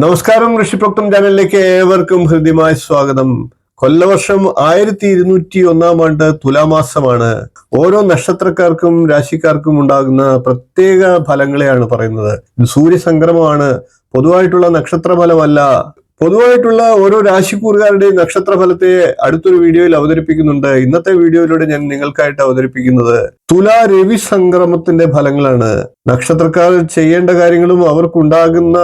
നമസ്കാരം, ഋഷിപ്രോക്തം ചാനലിലേക്ക് ഏവർക്കും ഹൃദ്യമായ സ്വാഗതം. കൊല്ലവർഷം 1201 തുലാമാസമാണ്. ഓരോ നക്ഷത്രക്കാർക്കും രാശിക്കാർക്കും ഉണ്ടാകുന്ന പ്രത്യേക ഫലങ്ങളെയാണ് പറയുന്നത്. ഇത് സൂര്യസംക്രമമാണ്, പൊതുവായിട്ടുള്ള നക്ഷത്രഫലമല്ല. പൊതുവായിട്ടുള്ള ഓരോ രാശിക്കൂറുകാരുടെയും നക്ഷത്രഫലത്തെ അടുത്തൊരു വീഡിയോയിൽ അവതരിപ്പിക്കുന്നുണ്ട്. ഇന്നത്തെ വീഡിയോയിലൂടെ ഞാൻ നിങ്ങൾക്കായിട്ട് അവതരിപ്പിക്കുന്നത് തുലാ രവി സംക്രമത്തിന്റെ ഫലങ്ങളാണ്. നക്ഷത്രക്കാർ ചെയ്യേണ്ട കാര്യങ്ങളും അവർക്കുണ്ടാകുന്ന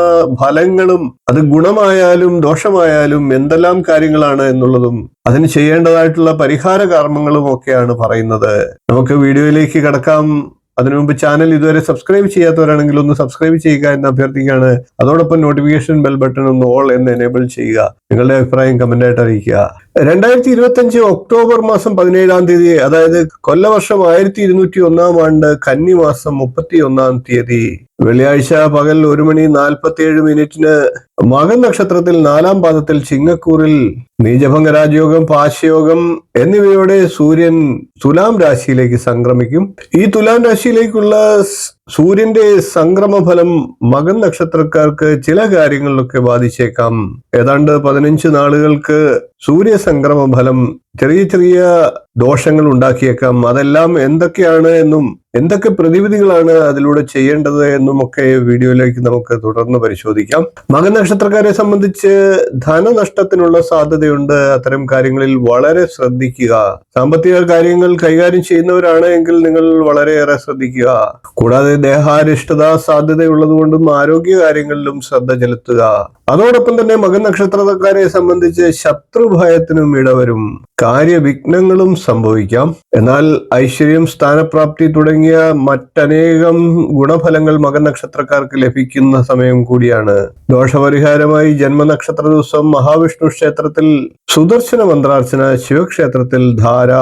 ഫലങ്ങളും, അത് ഗുണമായാലും ദോഷമായാലും എന്തെല്ലാം കാര്യങ്ങളാണ് എന്നുള്ളതും അതിന് ചെയ്യേണ്ടതായിട്ടുള്ള പരിഹാര കർമ്മങ്ങളും ഒക്കെയാണ് പറയുന്നത്. നമുക്ക് വീഡിയോയിലേക്ക് കടക്കാം. അതിനു മുമ്പ് ചാനൽ ഇതുവരെ സബ്സ്ക്രൈബ് ചെയ്യാത്തവരാണെങ്കിൽ ഒന്ന് സബ്സ്ക്രൈബ് ചെയ്യുക എന്ന് അഭ്യർത്ഥിക്കുകയാണ്. അതോടൊപ്പം നോട്ടിഫിക്കേഷൻ ബെൽ ബട്ടൺ ഒന്ന് ഓൾ എന്ന് എനേബിൾ ചെയ്യുക. നിങ്ങളുടെ അഭിപ്രായം കമന്റായിട്ട് അറിയിക്കുക. 2025 ഒക്ടോബർ മാസം 17-ാം തീയതി, അതായത് കൊല്ലവർഷം 1201 കന്നി മാസം 31-ാം തീയതി വെള്ളിയാഴ്ച പകൽ 1:47 മകൻ നക്ഷത്രത്തിൽ 4-ാം പാദത്തിൽ ചിങ്ങക്കൂറിൽ നീചഭംഗ രാജയോഗം, പാശയോഗം എന്നിവയോടെ സൂര്യൻ തുലാം രാശിയിലേക്ക് സംക്രമിക്കും. ഈ തുലാം രാശിയിലേക്കുള്ള സൂര്യന്റെ സംക്രമഫലം മകൻ നക്ഷത്രക്കാർക്ക് ചില കാര്യങ്ങളിലൊക്കെ ബാധിച്ചേക്കാം. ഏതാണ്ട് 15 നാളുകൾക്ക് സൂര്യ സംക്രമ ഫലം ചെറിയ ചെറിയ ദോഷങ്ങൾ ഉണ്ടാക്കിയേക്കാം. അതെല്ലാം എന്തൊക്കെയാണ് എന്നും എന്തൊക്കെ പ്രതിവിധികളാണ് അതിലൂടെ ചെയ്യേണ്ടത് എന്നും ഒക്കെ വീഡിയോയിലേക്ക് നമുക്ക് തുടർന്ന് പരിശോധിക്കാം. മകൻ നക്ഷത്രക്കാരെ സംബന്ധിച്ച് ധനനഷ്ടത്തിനുള്ള സാധ്യതയുണ്ട്. അത്തരം കാര്യങ്ങളിൽ വളരെ ശ്രദ്ധിക്കുക. സാമ്പത്തിക കാര്യങ്ങൾ കൈകാര്യം ചെയ്യുന്നവരാണ് എങ്കിൽ നിങ്ങൾ വളരെയേറെ ശ്രദ്ധിക്കുക. കൂടാതെ ദേഹാരിഷ്ടത സാധ്യതയുള്ളത് കൊണ്ടും ആരോഗ്യ കാര്യങ്ങളിലും ശ്രദ്ധ ചെലുത്തുക. അതോടൊപ്പം തന്നെ മകൻ നക്ഷത്രക്കാരെ സംബന്ധിച്ച് ശത്രുഭയത്തിനും ഇടവരും. കാര്യവിഘ്നങ്ങളും സംഭവിക്കാം. എന്നാൽ ഐശ്വര്യം, സ്ഥാനപ്രാപ്തി തുടങ്ങിയ മറ്റനേകം ഗുണഫലങ്ങൾ മകൻ നക്ഷത്രക്കാർക്ക് ലഭിക്കുന്ന സമയം കൂടിയാണ്. ദോഷപരിഹാരമായി ജന്മനക്ഷത്ര ദിവസം മഹാവിഷ്ണു ക്ഷേത്രത്തിൽ സുദർശന മന്ത്രാർച്ചന, ശിവക്ഷേത്രത്തിൽ ധാര,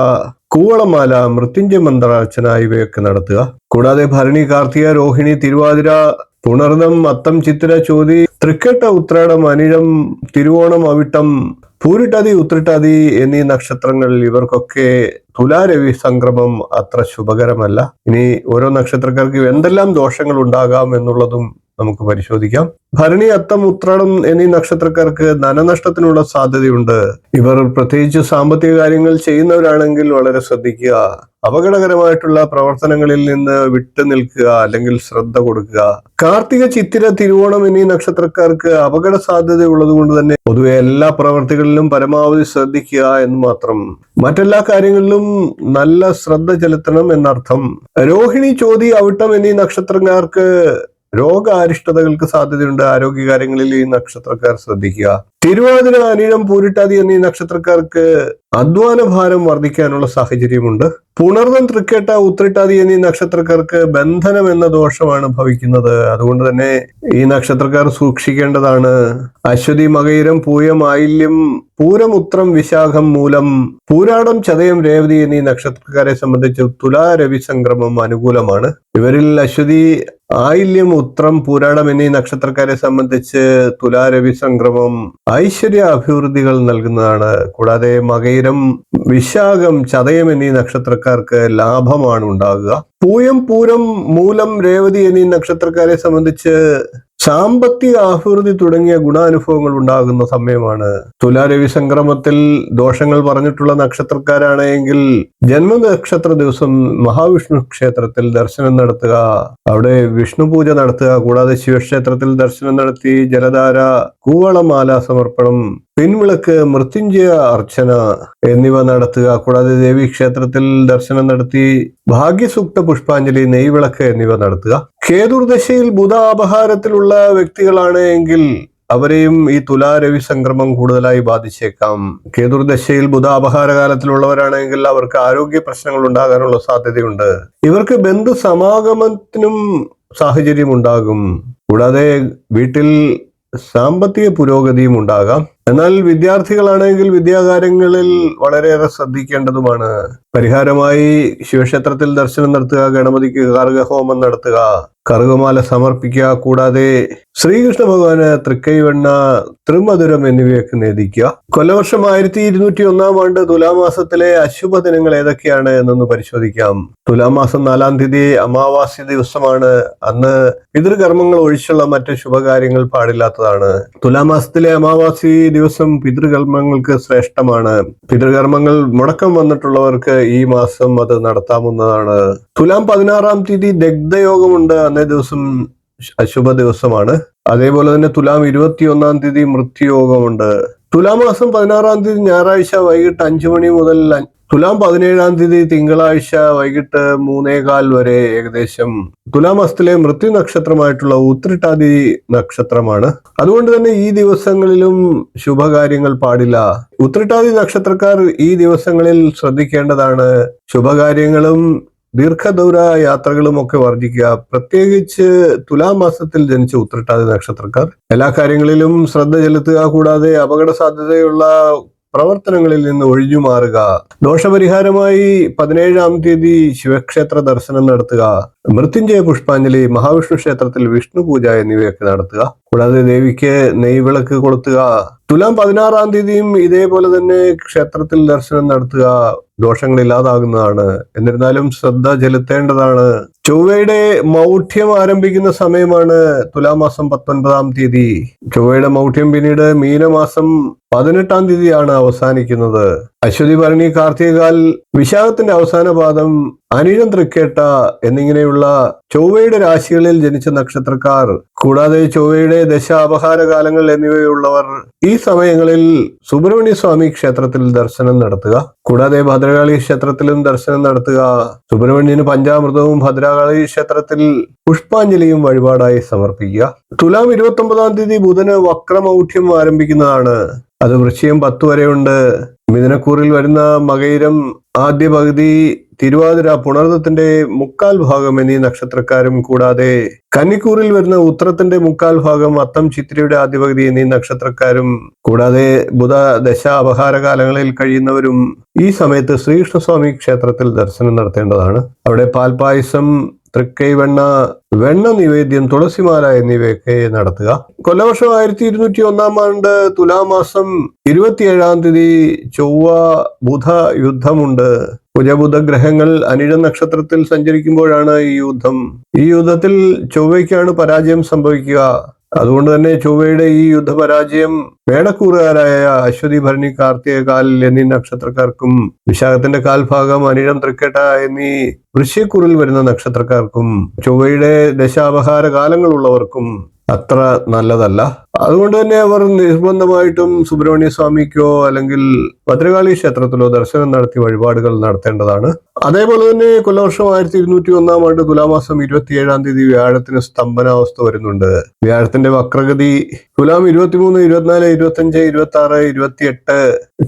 കൂവളമാല, മൃത്യുഞ്ജയ മന്ത്രാർച്ചന ഇവയൊക്കെ നടത്തുക. കൂടാതെ ഭരണി, കാർത്തിക, രോഹിണി, തിരുവാതിര, പുണർദം, അത്തം, ചിത്തിര, ചോതി, തൃക്കേട്ട, ഉത്രാടം, അനിഴം, തിരുവോണം, അവിട്ടം, പൂരിട്ടാതി, ഉത്രിട്ടാതി എന്നീ നക്ഷത്രങ്ങൾ, ഇവർക്കൊക്കെ തുലാരവി സംക്രമം അത്ര ശുഭകരമല്ല. ഇനി ഓരോ നക്ഷത്രക്കാർക്ക് എന്തെല്ലാം ദോഷങ്ങൾ ഉണ്ടാകാം എന്നുള്ളതും നമുക്ക് പരിശോധിക്കാം. ഭരണി, അത്തം, ഉത്രാടം എന്നീ നക്ഷത്രക്കാർക്ക് ധനനഷ്ടത്തിനുള്ള സാധ്യതയുണ്ട്. ഇവർ പ്രത്യേകിച്ച് സാമ്പത്തിക കാര്യങ്ങൾ ചെയ്യുന്നവരാണെങ്കിൽ വളരെ ശ്രദ്ധിക്കുക. അപകടകരമായിട്ടുള്ള പ്രവർത്തനങ്ങളിൽ നിന്ന് വിട്ടു നിൽക്കുക, അല്ലെങ്കിൽ ശ്രദ്ധ കൊടുക്കുക. കാർത്തിക, ചിത്തിര, തിരുവോണം എന്നീ നക്ഷത്രക്കാർക്ക് അപകട സാധ്യത ഉള്ളത് കൊണ്ട് തന്നെ പൊതുവെ എല്ലാ പ്രവർത്തികളിലും പരമാവധി ശ്രദ്ധിക്കുക എന്ന് മാത്രം. മറ്റെല്ലാ കാര്യങ്ങളിലും നല്ല ശ്രദ്ധ ചെലുത്തണം എന്നർത്ഥം. രോഹിണി, ചോതി, അവിട്ടം എന്നീ നക്ഷത്രക്കാർക്ക് രോഗാരിഷ്ടതകൾക്ക് സാധ്യതയുണ്ട്. ആരോഗ്യകാര്യങ്ങളിൽ ഈ നക്ഷത്രക്കാർ ശ്രദ്ധിക്കുക. തിരുവാതിര, അനിഴം, പൂരിട്ടാതി എന്നീ നക്ഷത്രക്കാർക്ക് അധ്വാന ഭാരം വർദ്ധിക്കാനുള്ള സാഹചര്യമുണ്ട്. പുണർദം, തൃക്കേട്ട, ഉത്രിട്ടാതി എന്നീ നക്ഷത്രക്കാർക്ക് ബന്ധനം എന്ന ദോഷമാണ് ഭവിക്കുന്നത്. അതുകൊണ്ട് തന്നെ ഈ നക്ഷത്രക്കാർ സൂക്ഷിക്കേണ്ടതാണ്. അശ്വതി, മകയിരം, പൂയം, ആയില്യം, പൂരം, ഉത്രം, വിശാഖം, മൂലം, പൂരാടം, ചതയം, രേവതി എന്നീ നക്ഷത്രക്കാരെ സംബന്ധിച്ച് തുലാ രവി സംക്രമം അനുകൂലമാണ്. ഇവരിൽ അശ്വതി, ആയില്യം, ഉത്രം, പൂരാടം എന്നീ നക്ഷത്രക്കാരെ സംബന്ധിച്ച് തുലാ രവി സംക്രമം ഐശ്വര്യ അഭിവൃദ്ധികൾ നൽകുന്നതാണ്. കൂടാതെ മകയിരം, വിശാഖം, ചതയം എന്നീ നക്ഷത്രക്കാർക്ക് ലാഭമാണ് ഉണ്ടാകുക. പൂയം, പൂരം, മൂലം, രേവതി എന്നീ നക്ഷത്രക്കാരെ സംബന്ധിച്ച് സാമ്പത്തിക അഭിവൃദ്ധി തുടങ്ങിയ ഗുണാനുഭവങ്ങൾ ഉണ്ടാകുന്ന സമയമാണ്. തുലാരവി സംക്രമത്തിൽ ദോഷങ്ങൾ പറഞ്ഞിട്ടുള്ള നക്ഷത്രക്കാരാണെങ്കിൽ ജന്മനക്ഷത്ര ദിവസം മഹാവിഷ്ണു ക്ഷേത്രത്തിൽ ദർശനം നടത്തുക, അവിടെ വിഷ്ണു പൂജ നടത്തുക. കൂടാതെ ശിവക്ഷേത്രത്തിൽ ദർശനം നടത്തി ജലധാര, കൂവളമാല സമർപ്പണം, പിൻവിളക്ക്, മൃത്യുഞ്ജയ അർച്ചന എന്നിവ നടത്തുക. കൂടാതെ ദേവീ ക്ഷേത്രത്തിൽ ദർശനം നടത്തി ഭാഗ്യസൂക്ത പുഷ്പാഞ്ജലി, നെയ്വിളക്ക് എന്നിവ നടത്തുക. കേതുർദശയിൽ ബുധ അപഹാരത്തിലുള്ള വ്യക്തികളാണ് എങ്കിൽ അവരെയും ഈ തുലാരവി സംക്രമം കൂടുതലായി ബാധിച്ചേക്കാം. കേതുർദശയിൽ ബുധ അപഹാര കാലത്തിലുള്ളവരാണെങ്കിൽ അവർക്ക് ആരോഗ്യ പ്രശ്നങ്ങൾ ഉണ്ടാകാനുള്ള സാധ്യതയുണ്ട്. ഇവർക്ക് ബന്ധു സമാഗമത്തിനും സാഹചര്യം ഉണ്ടാകും. കൂടാതെ വീട്ടിൽ സാമ്പത്തിക പുരോഗതിയും ഉണ്ടാകാം. എന്നാൽ വിദ്യാർത്ഥികളാണെങ്കിൽ വിദ്യാകാര്യങ്ങളിൽ വളരെയേറെ ശ്രദ്ധിക്കേണ്ടതുമാണ്. പരിഹാരമായി ശിവക്ഷേത്രത്തിൽ ദർശനം നടത്തുക, ഗണപതിക്ക് കാർഗഹോമം നടത്തുക, കറുകമാല സമർപ്പിക്കുക. കൂടാതെ ശ്രീകൃഷ്ണ ഭഗവാന് തൃക്കൈവെണ്ണ, ത്രിമധുരം എന്നിവയൊക്കെ നേദിക്കുക. കൊല്ലവർഷം 1201 തുലാമാസത്തിലെ അശുഭ ദിനങ്ങൾ ഏതൊക്കെയാണ് എന്നൊന്ന് പരിശോധിക്കാം. തുലാമാസം 4-ാം തീയതി അമാവാസി ദിവസമാണ്. അന്ന് പിതൃകർമ്മങ്ങൾ ഒഴിച്ചുള്ള മറ്റ് ശുഭകാര്യങ്ങൾ പാടില്ലാത്തതാണ്. തുലാമാസത്തിലെ അമാവാസി ദിവസം പിതൃകർമ്മങ്ങൾക്ക് ശ്രേഷ്ഠമാണ്. പിതൃകർമ്മങ്ങൾ മുടക്കം വന്നിട്ടുള്ളവർക്ക് ഈ മാസം അത് നടത്താവുന്നതാണ്. തുലാം 16-ാം തീയതി ദഗ്ധയോഗമുണ്ട്. അന്നേ ദിവസം അശുഭ ദിവസമാണ്. അതേപോലെ തന്നെ തുലാം 21-ാം തീയതി മൃത്യുയോഗമുണ്ട്. തുലാമാസം 16-ാം തീയതി ഞായറാഴ്ച വൈകിട്ട് 5 മണി മുതൽ തുലാം 17-ാം തീയതി തിങ്കളാഴ്ച വൈകിട്ട് 3:15 വരെ ഏകദേശം തുലാമാസത്തിലെ മൃത്യു നക്ഷത്രമായിട്ടുള്ള ഉത്രട്ടാതി നക്ഷത്രമാണ്. അതുകൊണ്ട് തന്നെ ഈ ദിവസങ്ങളിലും ശുഭകാര്യങ്ങൾ പാടില്ല. ഉത്രട്ടാതി നക്ഷത്രക്കാർ ഈ ദിവസങ്ങളിൽ ശ്രദ്ധിക്കേണ്ടതാണ്. ശുഭകാര്യങ്ങളും ദീർഘദൂര യാത്രകളും ഒക്കെ വർജിക്കുക. പ്രത്യേകിച്ച് തുലാമാസത്തിൽ ജനിച്ച ഉത്രട്ടാതി നക്ഷത്രക്കാർ എല്ലാ കാര്യങ്ങളിലും ശ്രദ്ധ ചെലുത്തുക. കൂടാതെ അപകട സാധ്യതയുള്ള പ്രവർത്തനങ്ങളിൽ നിന്ന് ഒഴിഞ്ഞു മാറുക. ദോഷപരിഹാരമായി 17-ാം തീയതി ശിവക്ഷേത്ര ദർശനം നടത്തുക. മൃത്യുഞ്ജയ പുഷ്പാഞ്ജലി, മഹാവിഷ്ണു ക്ഷേത്രത്തിൽ വിഷ്ണു പൂജ എന്നിവയൊക്കെ നടത്തുക. കൂടാതെ ദേവിക്ക് നെയ്വിളക്ക് കൊളുത്തുക. തുലാം 16-ാം തീയതിയും ഇതേപോലെ തന്നെ ക്ഷേത്രത്തിൽ ദർശനം നടത്തുക. ദോഷങ്ങൾ ഇല്ലാതാകുന്നതാണ്. എന്നിരുന്നാലും ശ്രദ്ധ ചെലുത്തേണ്ടതാണ്. ചൊവ്വയുടെ മൗഢ്യം ആരംഭിക്കുന്ന സമയമാണ് തുലാമാസം 19-ാം തീയതി. ചൊവ്വയുടെ മൗഢ്യം പിന്നീട് മീനമാസം 18-ാം തീയതിയാണ് അവസാനിക്കുന്നത്. അശ്വതി, ഭരണി, കാർത്തികകാൽ, വിശാഖത്തിന്റെ അവസാന പാദം, അനിഴം, തൃക്കേട്ട എന്നിങ്ങനെയുള്ള ചൊവ്വയുടെ രാശികളിൽ ജനിച്ച നക്ഷത്രക്കാർ, കൂടാതെ ചൊവ്വയുടെ ദശാപഹാര കാലങ്ങൾ എന്നിവയുള്ളവർ ഈ സമയങ്ങളിൽ സുബ്രഹ്മണ്യ സ്വാമി ക്ഷേത്രത്തിൽ ദർശനം നടത്തുക. കൂടാതെ ഭദ്രകാളി ക്ഷേത്രത്തിലും ദർശനം നടത്തുക. സുബ്രഹ്മണ്യന് പഞ്ചാമൃതവും ഭദ്രകാളി ക്ഷേത്രത്തിൽ പുഷ്പാഞ്ജലിയും വഴിപാടായി സമർപ്പിക്കുക. തുലാം 29-ാം തീയതി ബുധന് വക്രമൗഢ്യം ആരംഭിക്കുന്നതാണ്. അത് വൃശ്ചികം 10 വരെയുണ്ട്. മിഥുനക്കൂറിൽ വരുന്ന മകയിരം ആദ്യ പകുതി, തിരുവാതിര, പുണർദത്തിന്റെ 1/4 ഭാഗം എന്നീ നക്ഷത്രക്കാരും, കൂടാതെ കന്നിക്കൂറിൽ വരുന്ന ഉത്രത്തിന്റെ 1/4 ഭാഗം, അത്തം, ചിത്തിരയുടെ ആദ്യ പകുതി എന്നീ നക്ഷത്രക്കാരും, കൂടാതെ ബുധ ദശ അപഹാര കാലങ്ങളിൽ കഴിയുന്നവരും ഈ സമയത്ത് ശ്രീകൃഷ്ണസ്വാമി ക്ഷേത്രത്തിൽ ദർശനം നടത്തേണ്ടതാണ്. അവിടെ പാൽപായസം, തൃക്കൈവെണ്ണ, വെണ്ണ നിവേദ്യം, തുളസിമാല എന്നിവയൊക്കെ നടത്തുക. കൊല്ലവർഷം 1201 തുലാമാസം 27-ാം തീയതി ചൊവ്വ ബുധ യുദ്ധമുണ്ട്. കുജബുധ ഗ്രഹങ്ങൾ അനിഴം നക്ഷത്രത്തിൽ സഞ്ചരിക്കുമ്പോഴാണ് ഈ യുദ്ധം. ഈ യുദ്ധത്തിൽ ചൊവ്വയ്ക്കാണ് പരാജയം സംഭവിക്കുക. അതുകൊണ്ട് തന്നെ ചൊവ്വയുടെ ഈ യുദ്ധപരാജയം മേടക്കൂറുകാരായ അശ്വതി, ഭരണി, കാർത്തികകാൽ എന്നീ നക്ഷത്രക്കാർക്കും, വിശാഖത്തിന്റെ കാൽഭാഗം, അനിഴം, തൃക്കേട്ട എന്നീ വൃശ്ചികക്കൂറിൽ വരുന്ന നക്ഷത്രക്കാർക്കും, ചൊവ്വയുടെ ദശാപഹാര കാലങ്ങളുള്ളവർക്കും അത്ര നല്ലതല്ല. അതുകൊണ്ട് തന്നെ അവർ നിർബന്ധമായിട്ടും സുബ്രഹ്മണ്യ സ്വാമിക്കോ അല്ലെങ്കിൽ ഭദ്രകാളി ക്ഷേത്രത്തിലോ ദർശനം നടത്തി വഴിപാടുകൾ നടത്തേണ്ടതാണ്. അതേപോലെ തന്നെ കൊല്ലവർഷം 1201 തുലാമാസം 27-ാം തീയതി വ്യാഴത്തിന് സ്തംഭനാവസ്ഥ വരുന്നുണ്ട്. വ്യാഴത്തിന്റെ വക്രഗതി തുലാം 23, 24, 25, 26, 28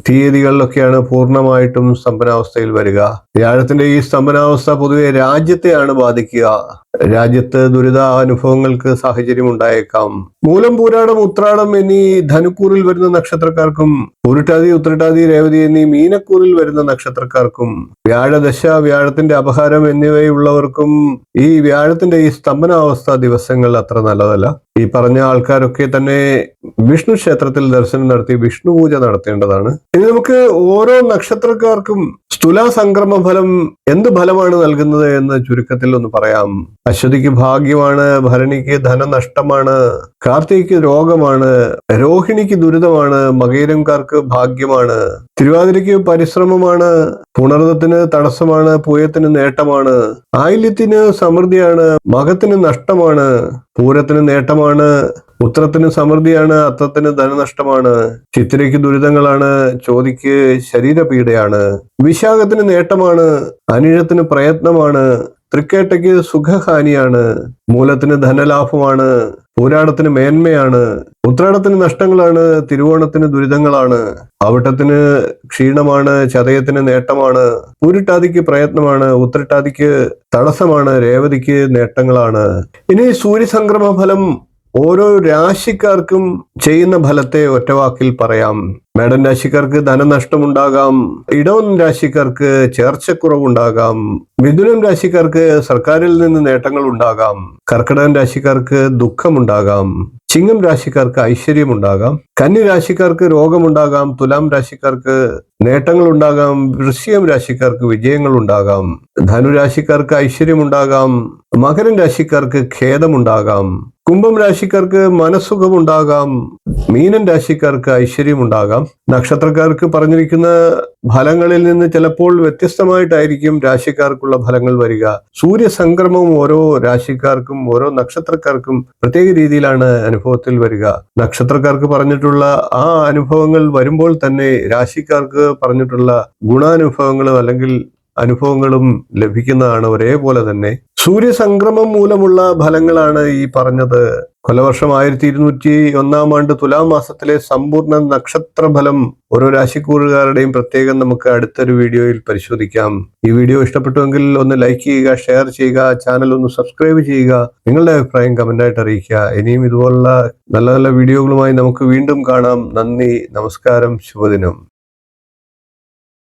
തീയതികളിലൊക്കെയാണ് പൂർണ്ണമായിട്ടും സ്തംഭനാവസ്ഥയിൽ വരിക. വ്യാഴത്തിന്റെ ഈ സ്തംഭനാവസ്ഥ പൊതുവെ രാജ്യത്തെയാണ് ബാധിക്കുക. രാജ്യത്ത് ദുരിത അനുഭവങ്ങൾക്ക് സാഹചര്യം ഉണ്ടായേക്കാം. മൂലം, പൂരാടം, ഉത്രാടം എന്നീ ധനുക്കൂറിൽ വരുന്ന നക്ഷത്രക്കാർക്കും, പൂരുട്ടാതി, ഉത്രട്ടാതി, രേവതി എന്നീ മീനക്കൂറിൽ വരുന്ന നക്ഷത്രക്കാർക്കും, വ്യാഴദശ, വ്യാഴത്തിന്റെ അപഹാരം എന്നിവയുള്ളവർക്കും ഈ വ്യാഴത്തിന്റെ ഈ സ്തംഭനാവസ്ഥ ദിവസങ്ങൾ അത്ര നല്ലതല്ല. ഈ പറഞ്ഞ ആൾക്കാരൊക്കെ തന്നെ വിഷ്ണു ക്ഷേത്രത്തിൽ ദർശനം നടത്തി വിഷ്ണു പൂജ നടത്തേണ്ടതാണ്. ഇനി നമുക്ക് ഓരോ നക്ഷത്രക്കാർക്കും തുലാ സംക്രമ ഫലം എന്ത് ഫലമാണ് നൽകുന്നത് എന്ന് ചുരുക്കത്തിൽ ഒന്ന് പറയാം. അശ്വതിക്ക് ഭാഗ്യമാണ്, ഭരണിക്ക് ധനനഷ്ടമാണ്, കാർത്തികയ്ക്ക് രോഗമാണ്, രോഹിണിക്ക് ദുരിതമാണ്, മകയിരംകാർക്ക് ഭാഗ്യമാണ്, തിരുവാതിരയ്ക്ക് പരിശ്രമമാണ്, പുണർദത്തിന് തടസ്സമാണ്, പൂയത്തിന് നേട്ടമാണ്, ആയില്യത്തിന് സമൃദ്ധിയാണ്, മകത്തിന് നഷ്ടമാണ്, പൂരത്തിന് നേട്ടമാണ്, ഉത്രത്തിന് സമൃദ്ധിയാണ്, അത്തത്തിന് ധനനഷ്ടമാണ്, ചിത്തിരയ്ക്ക് ദുരിതങ്ങളാണ്, ചോതിക്ക് ശരീരപീഡയാണ്, വിശാഖത്തിന് നേട്ടമാണ്, അനിഴത്തിന് പ്രയത്നമാണ്, തൃക്കേട്ടയ്ക്ക് സുഖഹാനിയാണ്, മൂലത്തിന് ധനലാഭമാണ്, പൂരാടത്തിന് മേന്മയാണ്, ഉത്രാടത്തിന് നഷ്ടങ്ങളാണ്, തിരുവോണത്തിന് ദുരിതങ്ങളാണ്, അവിട്ടത്തിന് ക്ഷീണമാണ്, ചതയത്തിന് നേട്ടമാണ്, പൂരിട്ടാതിക്ക് പ്രയത്നമാണ്, ഉത്രട്ടാതിക്ക് തടസ്സമാണ്, രേവതിക്ക് നേട്ടങ്ങളാണ്. ഇനി സൂര്യസംക്രമ ഫലം ഓരോ രാശിക്കാർക്കും ചെയ്യുന്ന ഫലത്തെ ഒറ്റവാക്കിൽ പറയാം. മേടൻ രാശിക്കാർക്ക് ധനനഷ്ടമുണ്ടാകാം. ഇടവൻ രാശിക്കാർക്ക് ചേർച്ചക്കുറവുണ്ടാകാം. മിഥുനം രാശിക്കാർക്ക് സർക്കാരിൽ നിന്ന് നേട്ടങ്ങൾ ഉണ്ടാകാം. കർക്കിടകൻ രാശിക്കാർക്ക് ദുഃഖമുണ്ടാകാം. ചിങ്ങം രാശിക്കാർക്ക് ഐശ്വര്യമുണ്ടാകാം. കന്നി രാശിക്കാർക്ക് രോഗമുണ്ടാകാം. തുലാം രാശിക്കാർക്ക് നേട്ടങ്ങൾ ഉണ്ടാകാം. വൃശ്ചികം രാശിക്കാർക്ക് വിജയങ്ങൾ ഉണ്ടാകാം. ധനുരാശിക്കാർക്ക് ഐശ്വര്യമുണ്ടാകാം. മകരൻ രാശിക്കാർക്ക് ഖേദമുണ്ടാകാം. കുംഭം രാശിക്കാർക്ക് മനസ്സുഖമുണ്ടാകാം. മീനൻ രാശിക്കാർക്ക് ഐശ്വര്യമുണ്ടാകാം. നക്ഷത്രക്കാർക്ക് പറഞ്ഞിരിക്കുന്ന ഫലങ്ങളിൽ നിന്ന് ചിലപ്പോൾ വ്യത്യസ്തമായിട്ടായിരിക്കും രാശിക്കാർക്കുള്ള ഫലങ്ങൾ വരിക. സൂര്യസംക്രമം ഓരോ രാശിക്കാർക്കും ഓരോ നക്ഷത്രക്കാർക്കും പ്രത്യേക രീതിയിലാണ് അനുഭവത്തിൽ വരിക. നക്ഷത്രക്കാർക്ക് പറഞ്ഞിട്ടുള്ള ആ അനുഭവങ്ങൾ വരുമ്പോൾ തന്നെ രാശിക്കാർക്ക് പറഞ്ഞിട്ടുള്ള ഗുണാനുഭവങ്ങളും അല്ലെങ്കിൽ അനുഭവങ്ങളും ലഭിക്കുന്നതാണ് ഒരേപോലെ തന്നെ. സൂര്യസംക്രമം മൂലമുള്ള ഫലങ്ങളാണ് ഈ പറഞ്ഞത്. കൊല്ലവർഷം 1201 തുലാം മാസത്തിലെ സമ്പൂർണ്ണ നക്ഷത്രഫലം ഓരോ രാശിക്കൂറുകാരുടെയും പ്രത്യേകം നമുക്ക് അടുത്തൊരു വീഡിയോയിൽ പരിശോധിക്കാം. ഈ വീഡിയോ ഇഷ്ടപ്പെട്ടുവെങ്കിൽ ഒന്ന് ലൈക്ക് ചെയ്യുക, ഷെയർ ചെയ്യുക, ചാനൽ ഒന്ന് സബ്സ്ക്രൈബ് ചെയ്യുക, നിങ്ങളുടെ അഭിപ്രായം കമന്റായിട്ട് അറിയിക്കുക. ഇനിയും ഇതുപോലുള്ള നല്ല നല്ല വീഡിയോകളുമായി നമുക്ക് വീണ്ടും കാണാം. നന്ദി, നമസ്കാരം, ശുഭദിനം.